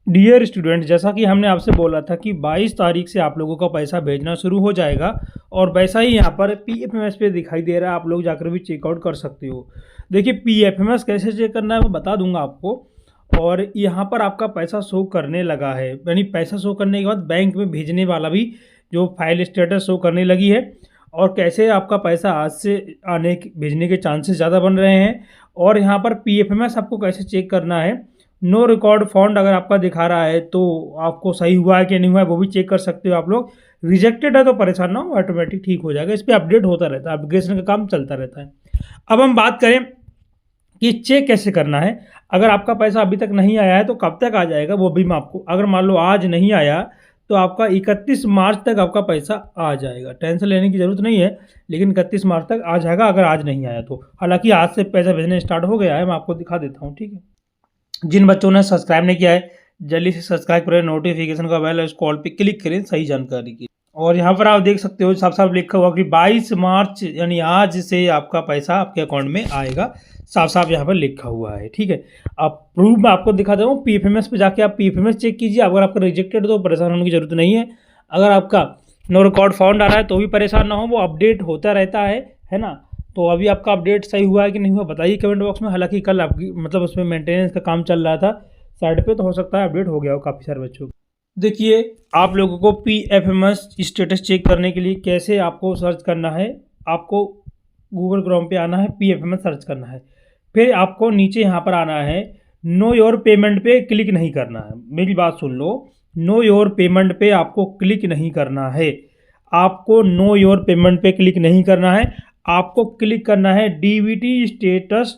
Dear student, जैसा कि हमने आपसे बोला था कि 22 तारीख से आप लोगों का पैसा भेजना शुरू हो जाएगा और वैसा ही यहाँ पर पीएफएमएस पे दिखाई दे रहा है। आप लोग जाकर भी चेकआउट कर सकते हो। देखिए, पीएफएमएस कैसे चेक करना है मैं बता दूंगा आपको। और यहाँ पर आपका पैसा शो करने लगा है, यानी पैसा शो करने के बाद बैंक में भेजने वाला भी जो फाइल स्टेटस शो करने लगी है। और कैसे आपका पैसा आज से भेजने के चांसेस ज़्यादा बन रहे हैं। और यहाँ पर पीएफएमएस आपको कैसे चेक करना है, नो रिकॉर्ड फाउंड अगर आपका दिखा रहा है तो आपको सही हुआ है कि नहीं हुआ है वो भी चेक कर सकते हो आप लोग। रिजेक्टेड है तो परेशान ना हो, ऑटोमेटिक ठीक हो जाएगा। इस पर अपडेट होता रहता है, अपग्रेडेशन का काम चलता रहता है। अब हम बात करें कि चेक कैसे करना है। अगर आपका पैसा अभी तक नहीं आया है तो कब तक आ जाएगा वो भी मैं आपको, अगर मान लो आज नहीं आया तो आपका 31 मार्च तक आपका पैसा आ जाएगा। टेंशन लेने की ज़रूरत नहीं है, लेकिन 31 मार्च तक आ जाएगा अगर आज नहीं आया तो। हालांकि आज से पैसा भेजने स्टार्ट हो गया है, मैं आपको दिखा देता हूँ, ठीक है। जिन बच्चों ने सब्सक्राइब नहीं किया है जल्दी से सब्सक्राइब करें, नोटिफिकेशन का बेल है उस कॉल पे क्लिक करें सही जानकारी की। और यहाँ पर आप देख सकते हो साफ साफ लिखा हुआ कि 22 मार्च यानी आज से आपका पैसा आपके अकाउंट में आएगा, साफ साफ यहाँ पर लिखा हुआ है, ठीक है। अब प्रूफ मैं आपको दिखा दूँ, पीएफएमएस पे जाके आप पीएफएमएस चेक कीजिए। अगर आपका रिजेक्टेड तो परेशान होने की जरूरत नहीं है। अगर आपका नो रिकॉर्ड फाउंड आ रहा है तो भी परेशान ना हो, वो अपडेट होता रहता है ना। तो अभी आपका अपडेट सही हुआ है कि नहीं हुआ बताइए कमेंट बॉक्स में। हालांकि कल आपकी मतलब उसमें मेंटेनेंस का काम चल रहा था साइड पे, तो हो सकता है अपडेट हो गया हो काफ़ी सारे बच्चों को। देखिए, आप लोगों को पीएफएमएस स्टेटस चेक करने के लिए कैसे आपको सर्च करना है, आपको गूगल क्रोम पे आना है, पीएफएमएस सर्च करना है। फिर आपको नीचे यहाँ पर आना है, नो योर पेमेंट पे क्लिक नहीं करना है। मेरी बात सुन लो, नो योर पेमेंट पे आपको क्लिक नहीं करना है। आपको नो योर पेमेंट पे क्लिक नहीं करना है, आपको क्लिक करना है डीबीटी स्टेटस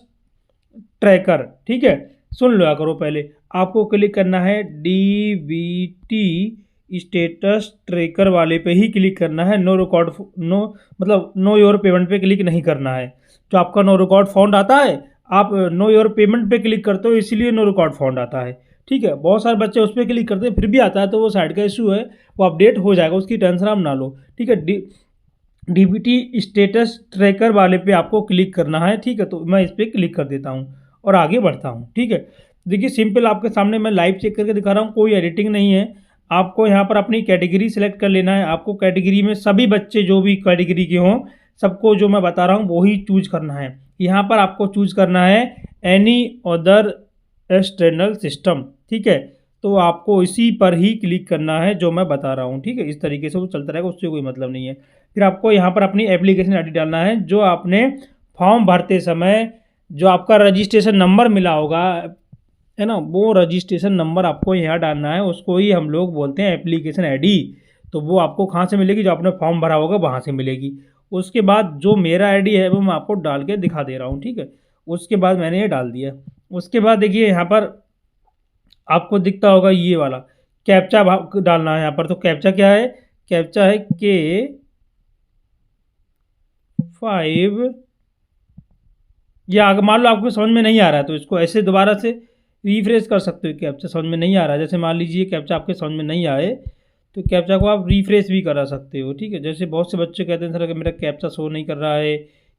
ट्रैकर, ठीक है। सुन लो करो पहले, आपको क्लिक करना है डीबीटी स्टेटस ट्रैकर वाले पे ही क्लिक करना है। नो रिकॉर्ड नो मतलब नो योर पेमेंट पे क्लिक नहीं करना है। जो आपका नो रिकॉर्ड फाउंड आता है, आप नो योर पेमेंट पे क्लिक करते हो इसलिए नो रिकॉर्ड फाउंड आता है, ठीक है। बहुत सारे बच्चे उस पर क्लिक करते हैं फिर भी आता है, तो वो साइड का इशू है, वो अपडेट हो जाएगा, उसकी टेंशन आप ना लो, ठीक है। डीबीटी स्टेटस ट्रैकर वाले पे आपको क्लिक करना है, ठीक है। तो मैं इस पर क्लिक कर देता हूँ और आगे बढ़ता हूँ, ठीक है। देखिए, सिंपल आपके सामने मैं लाइव चेक करके दिखा रहा हूँ, कोई एडिटिंग नहीं है। आपको यहाँ पर अपनी कैटेगरी सेलेक्ट कर लेना है। आपको कैटेगरी में सभी बच्चे जो भी कैटेगरी के हों सबको जो मैं बता रहा हूँ वही चूज करना है। यहाँ पर आपको चूज करना है एनी अदर एक्सटर्नल सिस्टम, ठीक है। तो आपको इसी पर ही क्लिक करना है जो मैं बता रहा हूँ, ठीक है। इस तरीके से वो चलता रहेगा, उससे कोई मतलब नहीं है। फिर आपको यहाँ पर अपनी एप्लीकेशन आईडी डालना है, जो आपने फॉर्म भरते समय जो आपका रजिस्ट्रेशन नंबर मिला होगा, है ना, वो रजिस्ट्रेशन नंबर आपको यहाँ डालना है। उसको ही हम लोग बोलते हैं एप्लीकेशन आईडी। तो वो आपको कहाँ से मिलेगी, जो आपने फॉर्म भरा होगा वहाँ से मिलेगी। उसके बाद जो मेरा आईडी है वो मैं आपको डाल के दिखा दे रहा हूँ, ठीक है। उसके बाद मैंने ये डाल दिया। उसके बाद देखिए यहाँ पर आपको दिखता होगा ये वाला कैप्चा डालना है यहाँ पर। तो कैप्चा क्या है, कैप्चा है K5। या अगर मान लो आपको समझ में नहीं आ रहा है तो इसको ऐसे दोबारा से रिफ्रेश कर सकते हो। कैप्चा समझ में नहीं आ रहा है, जैसे मान लीजिए कैप्चा आपके समझ में नहीं आए तो कैप्चा को आप रिफ्रेश भी करा सकते हो, ठीक है। जैसे बहुत से बच्चे कहते हैं सर कि मेरा कैप्चा शो नहीं कर रहा है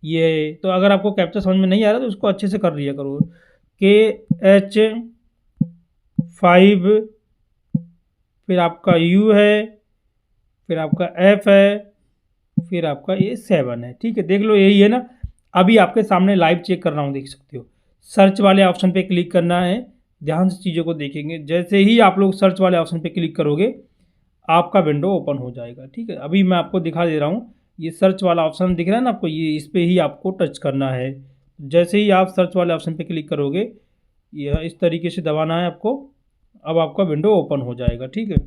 ये, तो अगर आपको कैप्चा समझ में नहीं आ रहा तो उसको अच्छे से कर लिया करो। KH5, फिर आपका U है, फिर आपका F है, फिर आपका ये 7 है, ठीक है। देख लो यही है ना। अभी आपके सामने लाइव चेक कर रहा हूँ, देख सकते हो। सर्च वाले ऑप्शन पे क्लिक करना है, ध्यान से चीज़ों को देखेंगे। जैसे ही आप लोग सर्च वाले ऑप्शन पे क्लिक करोगे आपका विंडो ओपन हो जाएगा, ठीक है। अभी मैं आपको दिखा दे रहा हूँ, ये सर्च वाला ऑप्शन दिख रहा है ना आपको, ये इस पर ही आपको टच करना है। जैसे ही आप सर्च वाले ऑप्शन पे क्लिक करोगे, यह इस तरीके से दबाना है आपको। अब आपका विंडो ओपन हो जाएगा, ठीक है।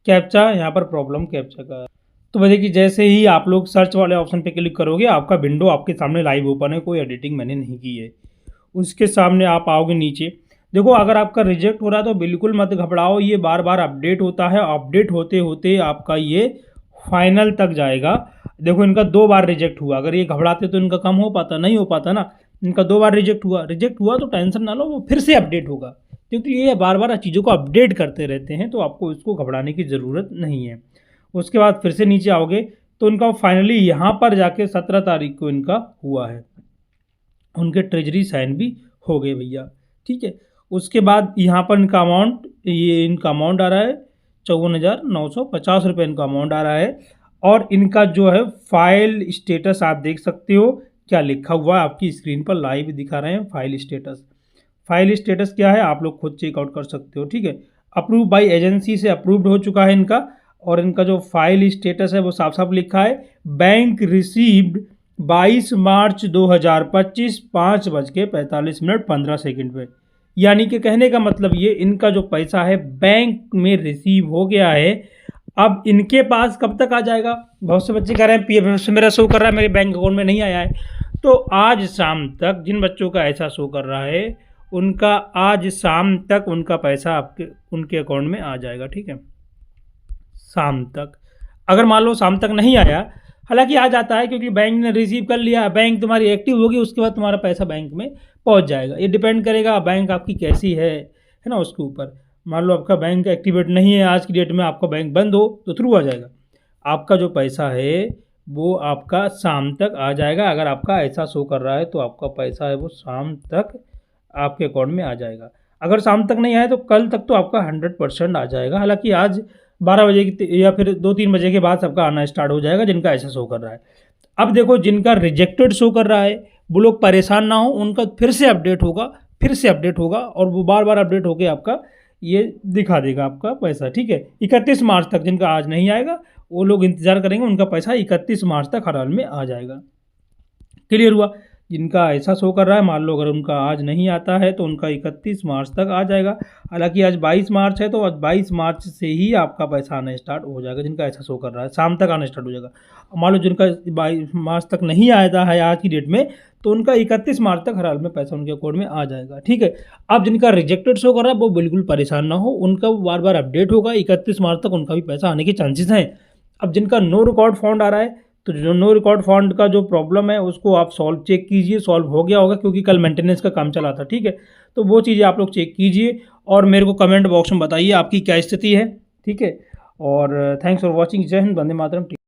कैप्चा यहाँ पर प्रॉब्लम कैप्चा का, तो वजह कि जैसे ही आप लोग सर्च वाले ऑप्शन पे क्लिक करोगे आपका विंडो आपके सामने लाइव ओपन है, कोई एडिटिंग मैंने नहीं की है। उसके सामने आप आओगे नीचे, देखो अगर आपका रिजेक्ट हो रहा है तो बिल्कुल मत घबराओ, ये बार बार अपडेट होता है। अपडेट होते होते आपका ये फाइनल तक जाएगा। देखो इनका 2 बार रिजेक्ट हुआ, अगर ये घबराते तो इनका कम हो पाता, नहीं हो पाता ना। इनका 2 बार रिजेक्ट हुआ तो टेंशन ना लो, वो फिर से अपडेट होगा, क्योंकि ये बार बार चीज़ों को अपडेट करते रहते हैं, तो आपको इसको घबराने की ज़रूरत नहीं है। उसके बाद फिर से नीचे आओगे तो इनका फाइनली यहाँ पर जाके 17 तारीख को इनका हुआ है, उनके ट्रेजरी साइन भी हो गए भैया, ठीक है। उसके बाद यहाँ पर इनका अमाउंट आ रहा है 54,950 रुपये इनका अमाउंट आ रहा है। और इनका जो है फाइल स्टेटस आप देख सकते हो क्या लिखा हुआ है, आपकी स्क्रीन पर लाइव दिखा रहे हैं फाइल स्टेटस। फाइल स्टेटस क्या है आप लोग खुद चेकआउट कर सकते हो, ठीक है। अप्रूव बाय एजेंसी से अप्रूव्ड हो चुका है इनका। और इनका जो फाइल स्टेटस है वो साफ साफ लिखा है बैंक रिसीव्ड 22 मार्च 2025 5:45 पे। यानी कि कहने का मतलब ये इनका जो पैसा है बैंक में रिसीव हो गया है। अब इनके पास कब तक आ जाएगा? बहुत से बच्चे कह रहे हैं पीएफएमएस से मेरा शो कर रहा है, मेरे बैंक अकाउंट में नहीं आया है। तो आज शाम तक जिन बच्चों का ऐसा शो कर रहा है उनका आज शाम तक उनका पैसा उनके अकाउंट में आ जाएगा, ठीक है। शाम तक, अगर मान लो शाम तक नहीं आया, हालांकि आ जाता है क्योंकि बैंक ने रिसीव कर लिया, बैंक तुम्हारी एक्टिव होगी, उसके बाद तुम्हारा पैसा बैंक में पहुंच जाएगा। ये डिपेंड करेगा बैंक आपकी कैसी है ना, उसके ऊपर। मान लो आपका बैंक एक्टिवेट नहीं है आज की डेट में, आपका बैंक बंद हो तो थ्रू आ जाएगा। आपका जो पैसा है वो आपका शाम तक आ जाएगा। अगर आपका ऐसा शो कर रहा है तो आपका पैसा है वो शाम तक आपके अकाउंट में आ जाएगा। अगर शाम तक नहीं आया तो कल तक तो आपका 100% आ जाएगा। हालांकि आज 12 बजे की या फिर 2-3 बजे के बाद सबका आना स्टार्ट हो जाएगा जिनका ऐसा शो कर रहा है। अब देखो जिनका रिजेक्टेड शो कर रहा है वो लोग परेशान ना हो, उनका फिर से अपडेट होगा और वो बार बार अपडेट होकर आपका ये दिखा देगा आपका पैसा, ठीक है। 31 मार्च तक जिनका आज नहीं आएगा वो लोग इंतज़ार करेंगे, उनका पैसा 31 मार्च तक हर हाल में आ जाएगा। क्लियर हुआ? जिनका ऐसा शो कर रहा है मान लो अगर उनका आज नहीं आता है तो उनका 31 मार्च तक आ जाएगा। हालांकि आज 22 मार्च है तो आज 22 मार्च से ही आपका पैसा आना स्टार्ट हो जाएगा। जिनका ऐसा शो कर रहा है शाम तक आना स्टार्ट हो जाएगा। मान लो जिनका 22 मार्च तक नहीं आया है आज की डेट में तो उनका 31 मार्च तक हर हाल में पैसा उनके अकाउंट में आ जाएगा, ठीक है। अब जिनका रिजेक्टेड शो कर रहा है वो बिल्कुल परेशान ना हो, उनका बार बार अपडेट होगा, 31 मार्च तक उनका भी पैसा आने के चांसेस हैं। अब जिनका नो रिकॉर्ड फाउंड आ रहा है तो जो नो रिकॉर्ड फंड का जो प्रॉब्लम है उसको आप चेक कीजिए, सॉल्व हो गया होगा क्योंकि कल मेंटेनेंस का काम चला था, ठीक है। तो वो चीज़ें आप लोग चेक कीजिए और मेरे को कमेंट बॉक्स में बताइए आपकी क्या स्थिति है, ठीक है। और थैंक्स फॉर वॉचिंग। जय हिंद, वंदे मातरम।